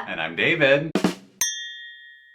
And I'm David.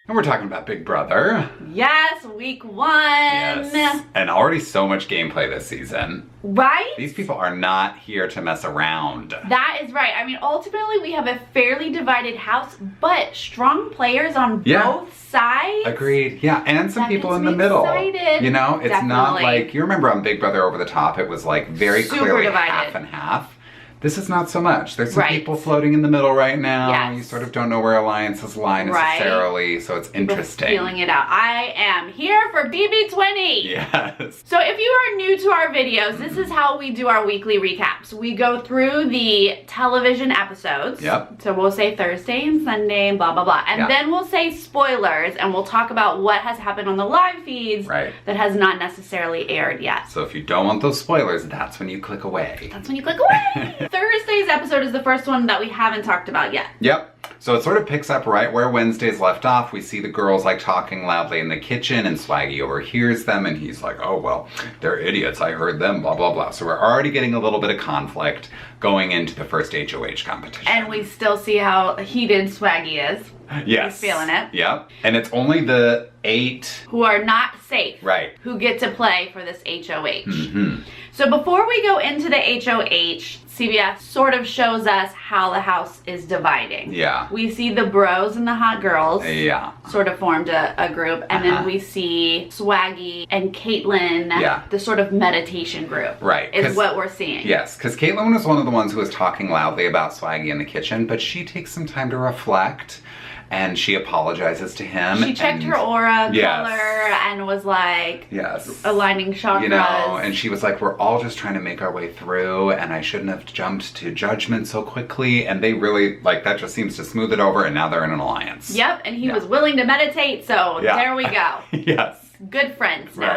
And we're talking about Big Brother. Yes, week 1. Yes. And already so much gameplay this season. Right? These people are not here to mess around. That is right. I mean, ultimately, we have a fairly divided house, but strong players on both sides. Agreed. Yeah, and some That people gets in the me middle. excited. You know, it's not Definitely. like, you remember on Big Brother Over the Top, it was like very Super clearly divided. half and half. This is not so much. There's some Right. people floating in the middle right now. Yes. You sort of don't know where alliances lie necessarily, so it's interesting. Feeling it out. I am here for BB20. Yes. So if you are new to our videos, this is how we do our weekly recaps. We go through the television episodes. Yep. So we'll say Thursday and Sunday and blah, blah, blah. And Yeah. then we'll say spoilers and we'll talk about what has happened on the live feeds Right. that has not necessarily aired yet. So if you don't want those spoilers, that's when you click away. That's when you click away. Thursday's episode is the first one that we haven't talked about yet. Yep. So it sort of picks up right where Wednesday's left off. We see the girls like talking loudly in the kitchen and Swaggy overhears them and he's like, oh, well, they're idiots. I heard them, blah, blah, blah. So we're already getting a little bit of conflict going into the first HOH competition. And we still see how heated Swaggy is. Yes. He's feeling it. Yep. And it's only the 8. Who are not safe. Right. Who get to play for this HOH. Mm-hmm. So before we go into the HOH, CBS sort of shows us how the house is dividing. Yeah. We see the bros and the hot girls. Yeah. Sort of formed a group. And then we see Swaggy and Caitlyn, Yeah. the sort of meditation group. Right, Is 'cause- what we're seeing. Yes, because Caitlyn was one of the ones who was talking loudly about Swaggy in the kitchen, but she takes some time to reflect and she apologizes to him. She checked and- her aura Yes. color and was like Yes. aligning chakras. You know, and she was like, we're all just trying to make our way through and I shouldn't have jumped to judgment so quickly. And they really, like, that just seems to smooth it over and now they're in an alliance. Yep, and he Yeah. was willing to meditate, so Yeah. there we go. Yes. Good friends now.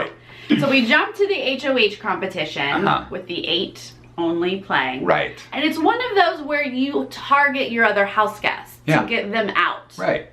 Right. So we jump to the HOH competition Uh-huh. with the 8 only playing. Right. And it's one of those where you target your other house guests Yeah. to get them out. Right.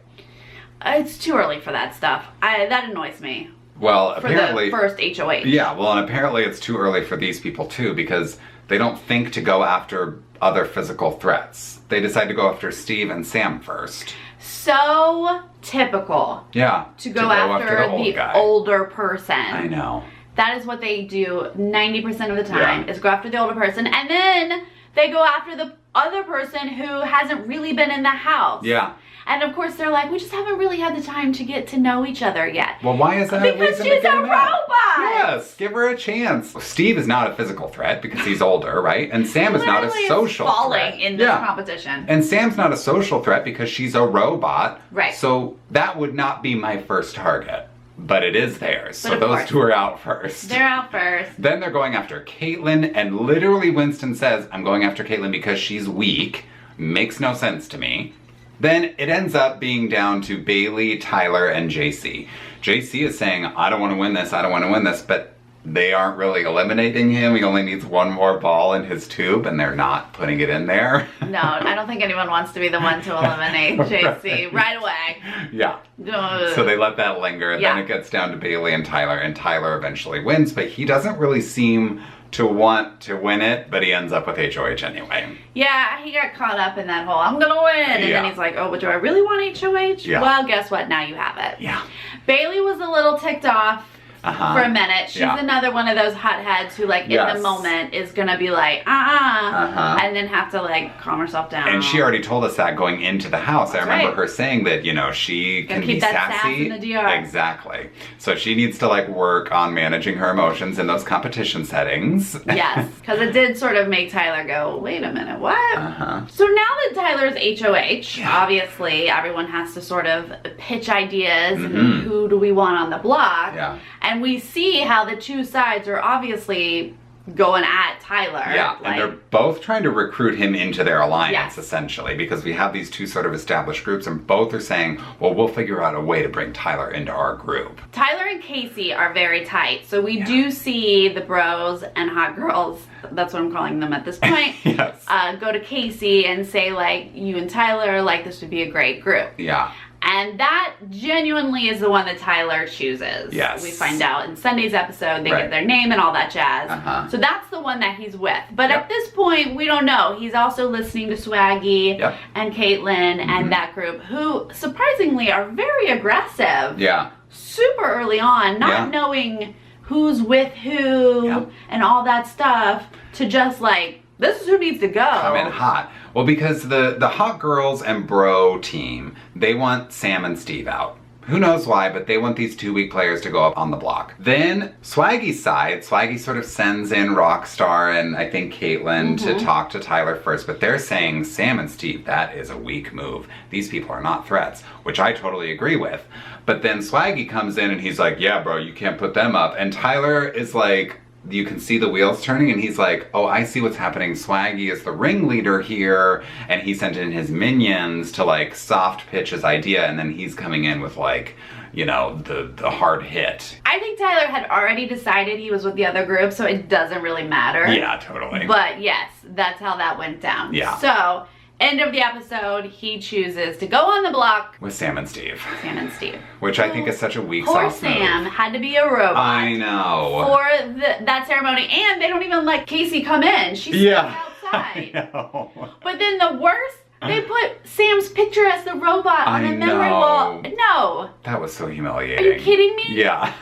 It's too early for that stuff. That annoys me. Well, For apparently. the first HOH. Yeah, well, and apparently it's too early for these people too because they don't think to go after other physical threats. They decide to go after Steve and Sam first. So typical Yeah. to go after the old the guy. older person. I know. That is what they do 90% of the time, Yeah. is go after the older person. And then they go after the other person who hasn't really been in the house. Yeah. And of course they're like, we just haven't really had the time to get to know each other yet. Well, why is that? Because reason to she's get a him out? robot! Yes, give her a chance. Steve is not a physical threat because he's older, right? And Sam is not a Literally is social falling threat. in this Yeah. competition. And Sam's not a social threat because she's a robot. Right. So that would not be my first target. But it is theirs. But So of those course. two are out first. They're out first. Then they're going after Caitlyn, and literally Winston says, I'm going after Caitlyn because she's weak. Makes no sense to me. Then it ends up being down to Bailey, Tyler, and JC. JC is saying, I don't want to win this, I don't want to win this, but they aren't really eliminating him. He only needs one more ball in his tube, and they're not putting it in there. No, I don't think anyone wants to be the one to eliminate JC right away. Yeah. Ugh. So they let that linger, and Yeah. then it gets down to Bailey and Tyler eventually wins, but he doesn't really seem to want to win it, but he ends up with HOH anyway. Yeah, he got caught up in that whole, I'm gonna win. And Yeah. then he's like, oh, but do I really want HOH? Yeah. Well, guess what? Now you have it. Yeah. Bailey was a little ticked off for a minute. She's Yeah. another one of those hotheads who, like, in Yes. the moment is gonna be like, and then have to, like, calm herself down. And she already told us that going into the house. That's I remember right. her saying that, you know, she Gotta can keep be that sass sassy. in the DR. Exactly. So she needs to, like, work on managing her emotions in those competition settings. Yes, because it did sort of make Tyler go, wait a minute, what? Uh-huh. So now that Tyler's HOH, obviously everyone has to sort of pitch ideas and who do we want on the block. Yeah. And we see how the two sides are obviously going at Tyler. Yeah, like, and they're both trying to recruit him into their alliance, Yes. essentially, because we have these two sort of established groups, and both are saying, well, we'll figure out a way to bring Tyler into our group. Tyler and Casey are very tight. So we do see the bros and hot girls, that's what I'm calling them at this point, Yes. go to Casey and say, like, you and Tyler, like, this would be a great group. Yeah. And that genuinely is the one that Tyler chooses. Yes. We find out in Sunday's episode, they Right. get their name and all that jazz. Uh-huh. So that's the one that he's with. But Yep. at this point, we don't know. He's also listening to Swaggy Yep. and Caitlyn and that group, who surprisingly are very aggressive. Yeah. Super early on, not Yeah. knowing who's with who Yep. and all that stuff, to just like, this is who needs to go. Come in hot. Well, because the hot girls and bro team, they want Sam and Steve out. Who knows why, but they want these 2 weak players to go up on the block. Then Swaggy's side, Swaggy sort of sends in Rockstar and I think Caitlyn to talk to Tyler first, but they're saying Sam and Steve, that is a weak move. These people are not threats, which I totally agree with. But then Swaggy comes in and he's like, yeah, bro, you can't put them up. And Tyler is like, you can see the wheels turning and he's like, oh, I see what's happening. Swaggy is the ringleader here. And he sent in his minions to like soft pitch his idea. And then he's coming in with like, you know, the hard hit. I think Tyler had already decided he was with the other group, so it doesn't really matter. Yeah, totally. But yes, that's how that went down. Yeah. So, end of the episode, he chooses to go on the block. With Sam and Steve. Sam and Steve. Which I think is such a weak Poor sauce move. Sam had to be a robot. I know. For that ceremony, and they don't even let Casey come in. She's Yeah. stuck outside. I know. But then the worst, they put Sam's picture as the robot on I a memory know. wall. No. That was so humiliating. Are you kidding me? Yeah.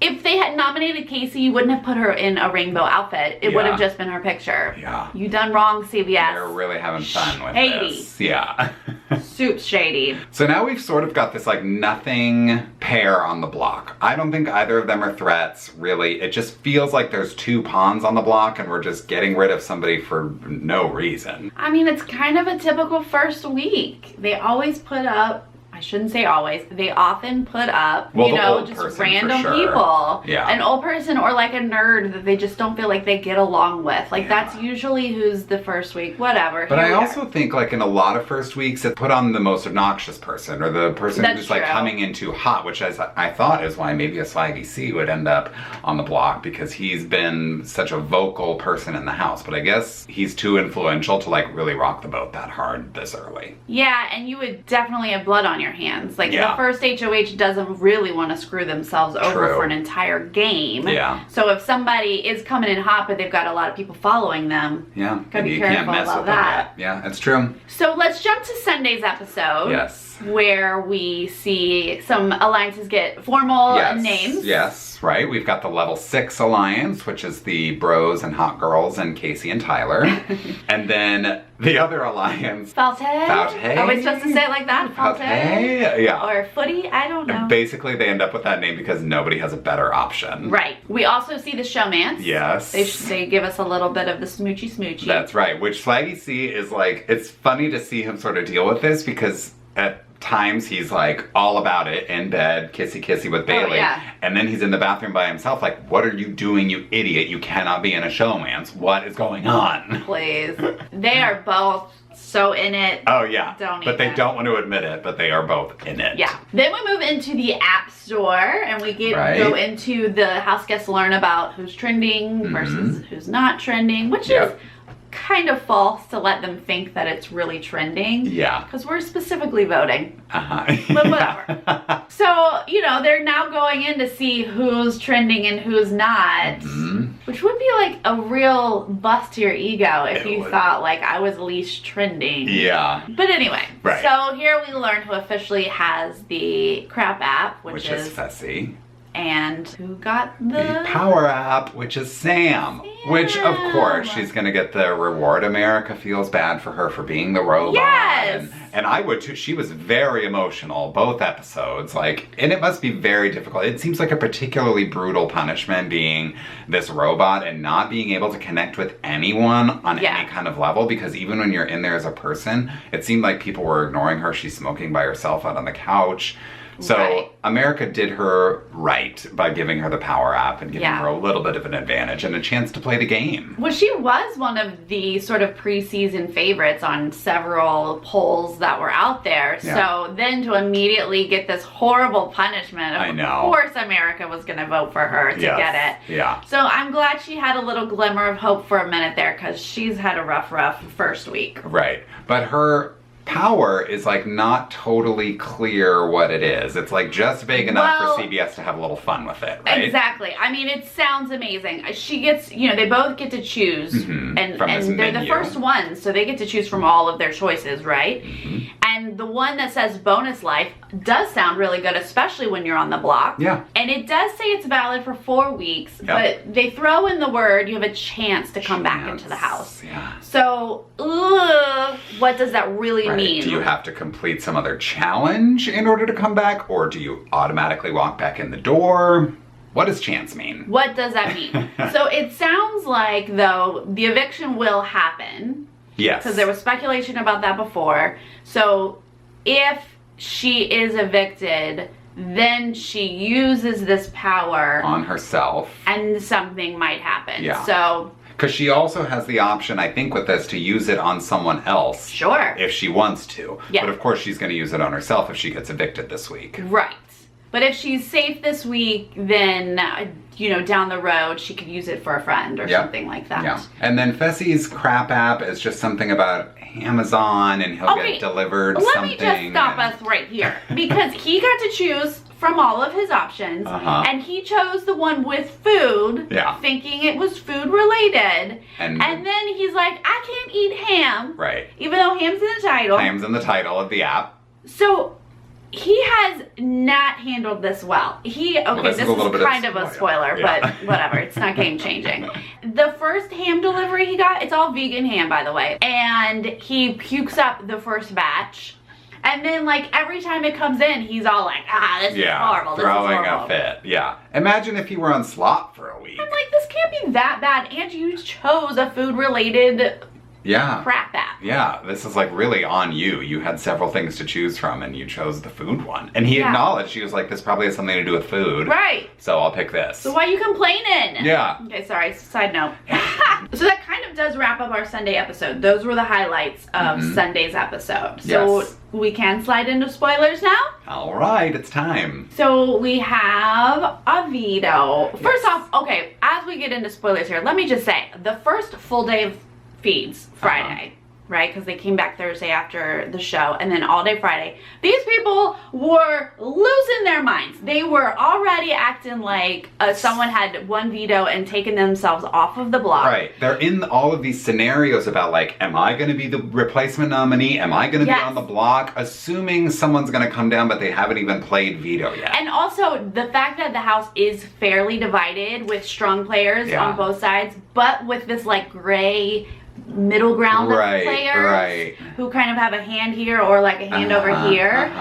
If they had nominated Casey, you wouldn't have put her in a rainbow outfit. It would Yeah. have just been her picture. Yeah. You done wrong, CBS. They're really having fun with Shady. this. Yeah. Soup's shady. So now we've sort of got this like nothing pair on the block. I don't think either of them are threats, really. It just feels like there's 2 pawns on the block and we're just getting rid of somebody for no reason. I mean, it's kind of a typical first week. They always put up, I shouldn't say always, they often put up, Well, you the know, old just person, for random sure. people. Yeah. An old person or like a nerd that they just don't feel like they get along with. Like, Yeah. that's usually who's the first week, whatever. But Here I we are. also think like in a lot of first weeks it put on the most obnoxious person or the person That's who's like true. coming in too hot, which I thought is why maybe a Swaggy C would end up on the block because he's been such a vocal person in the house. But I guess he's too influential to like really rock the boat that hard this early. Yeah, and you would definitely have blood on your hands. Like, Yeah. the first HOH doesn't really want to screw themselves over True. for an entire game. Yeah. So if somebody is coming in hot, but they've got a lot of people following them, Yeah, Gotta be you can't careful mess about with them that. yet. Yeah, that's true. So let's jump to Sunday's episode. Yes. Where we see some alliances get formal names. Yes, right. We've got the level 6 alliance, which is the bros and hot girls and Casey and Tyler. And then the other alliance. Falte? Falte? Are we supposed to say it like that? Falte? Yeah. Or footy? I don't know. Basically, they end up with that name because nobody has a better option. Right. We also see the showmance. Yes. They give us a little bit of the smoochy smoochy. That's right. Which Swaggy C is like, it's funny to see him sort of deal with this because at times he's like all about it in bed, kissy kissy with Bailey. yeah. And then he's in the bathroom by himself like, what are you doing, you idiot? You cannot be in a showmance. What is going on? Please. They are both so in it. Oh yeah. Don't but they even. don't want to admit it, but they are both in it. Yeah. Then we move into the App Store and we Right. go into the house guests learn about who's trending versus who's not trending, which Yep. is kind of false to let them think that it's really trending. Yeah. Because we're specifically voting. Uh-huh. But whatever. So, you know, they're now going in to see who's trending and who's not. Which would be like a real bust to your ego if It you would. thought like I was least trending. Yeah. But anyway, Right. so here we learn who officially has the crap app, which Which is is, Fessy. and who got The the power app, which is Sam. Which, of course, Sam. she's going to get the reward. America feels bad for her for being the robot. Yes. And I would too. She was very emotional, both episodes. Like, and it must be very difficult. It seems like a particularly brutal punishment being this robot and not being able to connect with anyone on Yeah. any kind of level. Because even when you're in there as a person, it seemed like people were ignoring her. She's smoking by herself out on the couch. So Right. America did her right by giving her the power app and giving Yeah. her a little bit of an advantage and a chance to play the game. Well, she was one of the sort of preseason favorites on several polls that were out there. Yeah. So then to immediately get this horrible punishment, I know. of course America was going to vote for her to Yes. get it. Yeah. So I'm glad she had a little glimmer of hope for a minute there because she's had a rough first week. Right. But her power is like not totally clear what it is. It's like just vague enough for CBS to have a little fun with it, right? Exactly. I mean, it sounds amazing. She gets, they both get to choose, and they're the first ones, so they get to choose from all of their choices, right? And the one that says bonus life does sound really good, especially when you're on the block. Yeah. And it does say it's valid for 4 weeks, but they throw in the word, you have a chance to come back into the house. Yeah. So, what does that really mean? Do you have to complete some other challenge in order to come back, or do you automatically walk back in the door? What does chance mean? What does that mean? So it sounds like, though, the eviction will happen. Yes. Because there was speculation about that before. So if she is evicted, then she uses this power on herself, and something might happen. Yeah. So because she also has the option, I think, with this to use it on someone else. Sure. If she wants to. Yeah. But of course she's going to use it on herself if she gets evicted this week. Right. But if she's safe this week, then, down the road, she could use it for a friend or something like that. Yeah. And then Fessy's crap app is just something about Amazon, and he'll get delivered something. Let me just stop us right here. Because he got to choose from all of his options, and he chose the one with food, thinking it was food related. And then he's like, I can't eat ham. Right. Even though ham's in the title. Ham's in the title of the app. So he has not handled this well. This is kind of a spoiler, but whatever. It's not game changing. The first ham delivery he got, it's all vegan ham, by the way. And he pukes up the first batch. And then, every time it comes in, he's all like, this is horrible. This is horrible. Throwing a fit. Yeah. Imagine if you were on slot for a week. I'm like, this can't be that bad. And you chose a food-related crap app. Yeah, this is really on you. You had several things to choose from and you chose the food one. And he acknowledged, he was like, this probably has something to do with food. Right. So I'll pick this. So why are you complaining? Yeah. Okay, sorry, side note. So that kind of does wrap up our Sunday episode. Those were the highlights of Sunday's episode. So we can slide into spoilers now? All right, it's time. So we have a veto. First off, okay, as we get into spoilers here, let me just say, the first full day of feeds, Friday, right? Because they came back Thursday after the show, and then all day Friday. These people were losing their minds. They were already acting like someone had one veto and taken themselves off of the block. Right. They're in all of these scenarios about am I going to be the replacement nominee? Am I going to be on the block? Assuming someone's going to come down, but they haven't even played veto yet. And also, the fact that the house is fairly divided with strong players on both sides, but with this gray middle ground of players who kind of have a hand here or a hand over here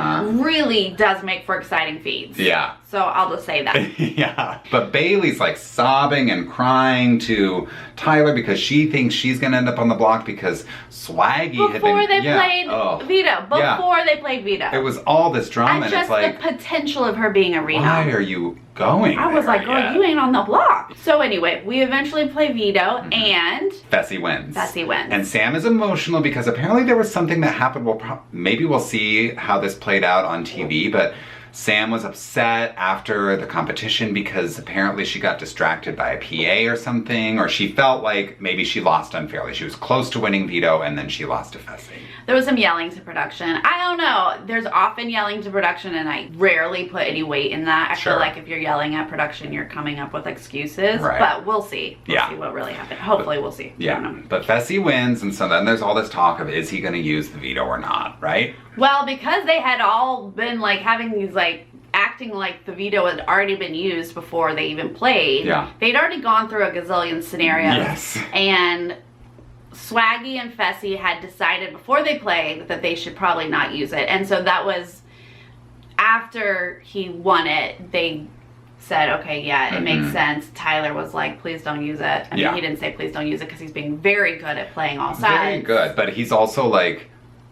really does make for exciting feeds. Yeah. So I'll just say that. Yeah. But Bailey's sobbing and crying to Tyler because she thinks she's going to end up on the block because Swaggy had been... Before they played Veto. It was all this drama and just the potential of her being a reno. Why are you going I was like, girl, you ain't on the block. So anyway, we eventually play Veto and... Fessy wins. Fessy wins. And Sam is emotional because apparently there was something that happened. Maybe we'll see how this played out on TV, but Sam was upset after the competition because apparently she got distracted by a PA or something, or she felt like maybe she lost unfairly. She was close to winning Veto and then she lost to Fessy. There was some yelling to production. I don't know. There's often yelling to production and I rarely put any weight in that. I feel like if you're yelling at production, you're coming up with excuses. Right. But we'll see. We'll see what really happened. Hopefully we'll see. Yeah. But Fessy wins, and so then there's all this talk of is he going to use the veto or not, right? Well, because they had all been having these acting like the veto had already been used before they even played. Yeah. They'd already gone through a gazillion scenarios. Yes. And Swaggy and Fessy had decided before they played that they should probably not use it. And so that was after he won it, they said, okay, yeah, it makes sense. Tyler was like, please don't use it. I mean, he didn't say please don't use it because he's being very good at playing all sides. Very good, but he's also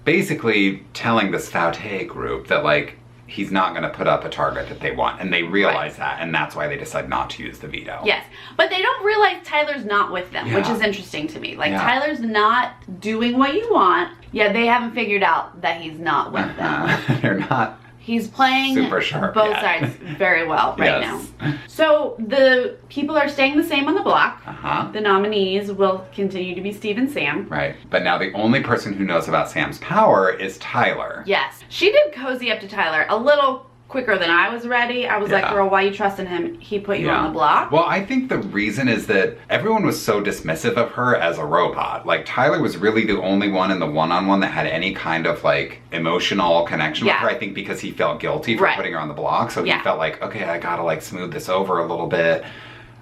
basically telling this Faute group that he's not going to put up a target that they want, and they realize that, and that's why they decide not to use the veto. Yes, but they don't realize Tyler's not with them, which is interesting to me. Tyler's not doing what you want, yet they haven't figured out that he's not with them. They're not He's playing super sharp, both sides very well right now. So the people are staying the same on the block. The nominees will continue to be Steve and Sam. Right. But now the only person who knows about Sam's power is Tyler. Yes. She did cozy up to Tyler a little quicker than I was ready. I was like, girl, why are you trusting him? He put you on the block. Well, I think the reason is that everyone was so dismissive of her as a robot. Like, Tyler was really the only one in the one-on-one that had any kind of, like, emotional connection with her, I think because he felt guilty for putting her on the block. So he felt like, okay, I gotta, like, smooth this over a little bit.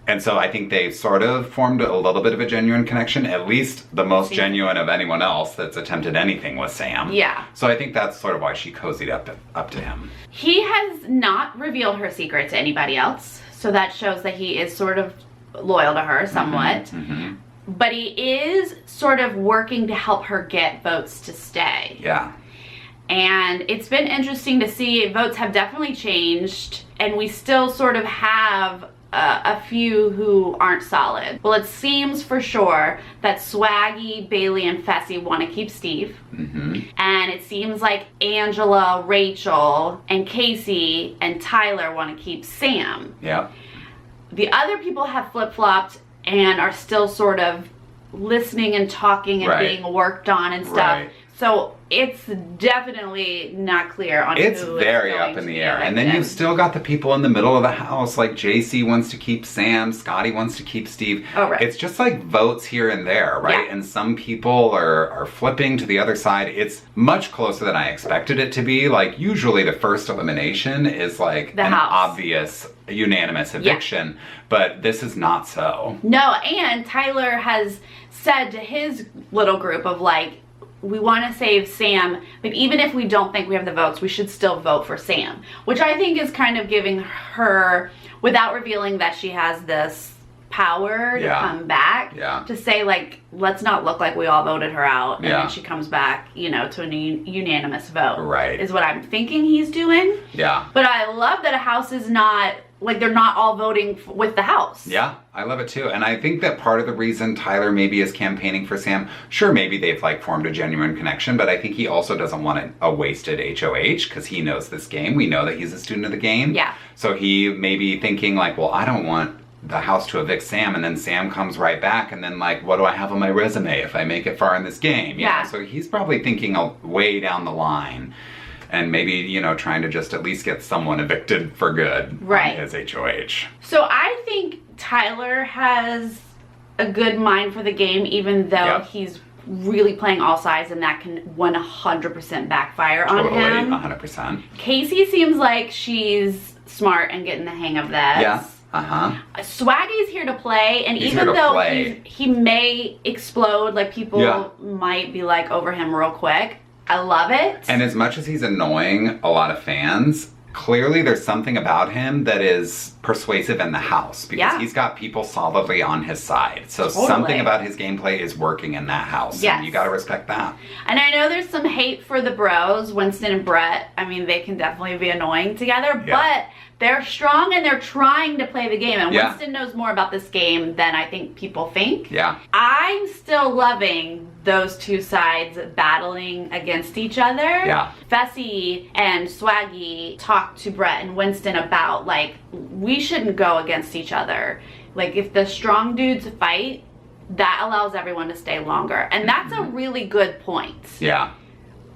And so I think they sort of formed a little bit of a genuine connection, at least the most genuine of anyone else that's attempted anything with Sam. Yeah. So I think that's sort of why she cozied up to him. He has not revealed her secret to anybody else, so that shows that he is sort of loyal to her somewhat. But he is sort of working to help her get votes to stay. Yeah. And it's been interesting to see. Votes have definitely changed, and we still sort of have a few who aren't solid. Well, it seems for sure that Swaggy, Bailey, and Fessy want to keep Steve. And it seems like Angela, Rachel, and Casey, and Tyler want to keep Sam. Yeah. The other people have flip-flopped and are still sort of listening and talking and being worked on and stuff. So it's definitely not clear on it's who very is going up in to the air. And then you've still got the people in the middle of the house, like JC wants to keep Sam, Scotty wants to keep Steve. It's just like votes here and there, right? And some people are flipping to the other side. It's much closer than I expected it to be. Like, usually the first elimination is like an obvious unanimous eviction, but this is not so. No, and Tyler has said to his little group of like, we want to save Sam, but even if we don't think we have the votes, we should still vote for Sam. Which I think is kind of giving her, without revealing that she has this power to come back, to say like, let's not look like we all voted her out, and then she comes back, you know, to a unanimous vote. Is what I'm thinking he's doing. But I love that a house is not, like, they're not all voting with the house. Yeah, I love it too. And I think that part of the reason Tyler maybe is campaigning for Sam, sure, maybe they've like formed a genuine connection, but I think he also doesn't want a wasted HOH because he knows this game. We know that he's a student of the game. So he may be thinking like, well, I don't want the house to evict Sam, and then Sam comes right back, and then like, what do I have on my resume if I make it far in this game? You know? So he's probably thinking way down the line. And maybe, you know, trying to just at least get someone evicted for good on his HOH. So I think Tyler has a good mind for the game, even though he's really playing all sides, and that can 100% backfire on him. 100%. Casey seems like she's smart and getting the hang of this. Swaggy's here to play, and even though he may explode, like people might be like over him real quick, I love it. And as much as he's annoying a lot of fans, clearly there's something about him that is persuasive in the house because he's got people solidly on his side. So something about his gameplay is working in that house. And you gotta respect that. And I know there's some hate for the bros, Winston and Brett. I mean, they can definitely be annoying together, but they're strong and they're trying to play the game. And Winston knows more about this game than I think people think. I'm still loving those two sides battling against each other. Fessy and Swaggy talked to Brett and Winston about like, we shouldn't go against each other. Like, if the strong dudes fight, that allows everyone to stay longer. And that's a really good point.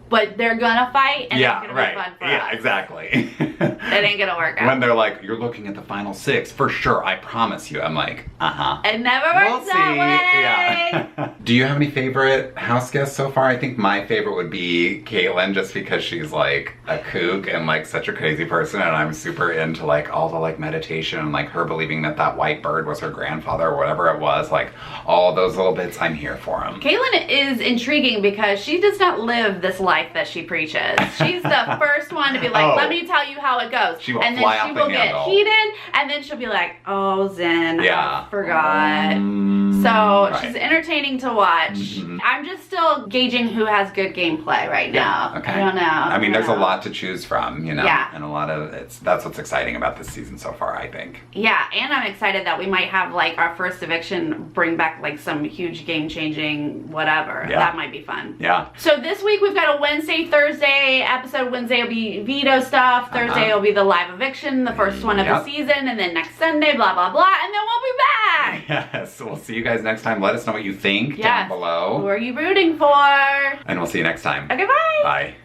But they're gonna fight, and it's gonna be fun for us. Exactly. It ain't gonna work out. When they're like, you're looking at the final 6, for sure, I promise you. I'm like, It never works that way. Do you have any favorite house guests so far? I think my favorite would be Caitlin, just because she's like a kook and like such a crazy person, and I'm super into like all the like meditation and like her believing that that white bird was her grandfather or whatever it was. Like all those little bits, I'm here for them. Caitlin is intriguing because she does not live this life that she preaches. She's the first one to be like, let me tell you how how it goes. She will and then fly she off the will get handle. heated, and then she'll be like, "Oh, Zen, Yeah. I forgot." So Right. she's entertaining to watch. I'm just still gauging who has good gameplay right now. Okay. I don't know. I mean, there's a lot to choose from, you know? Yeah. And a lot of, that's what's exciting about this season so far, I think. Yeah, and I'm excited that we might have like our first eviction bring back like some huge game-changing whatever. Yeah. That might be fun. Yeah. So this week we've got a Wednesday, Thursday episode. Wednesday will be Veto stuff. Thursday will be the live eviction, the first one of the season, and then next Sunday, blah, blah, blah, and then we'll be back. Yes, we'll see you guys next time. Let us know what you think down Who below. are you rooting for? And we'll see you next time. Okay, bye. Bye.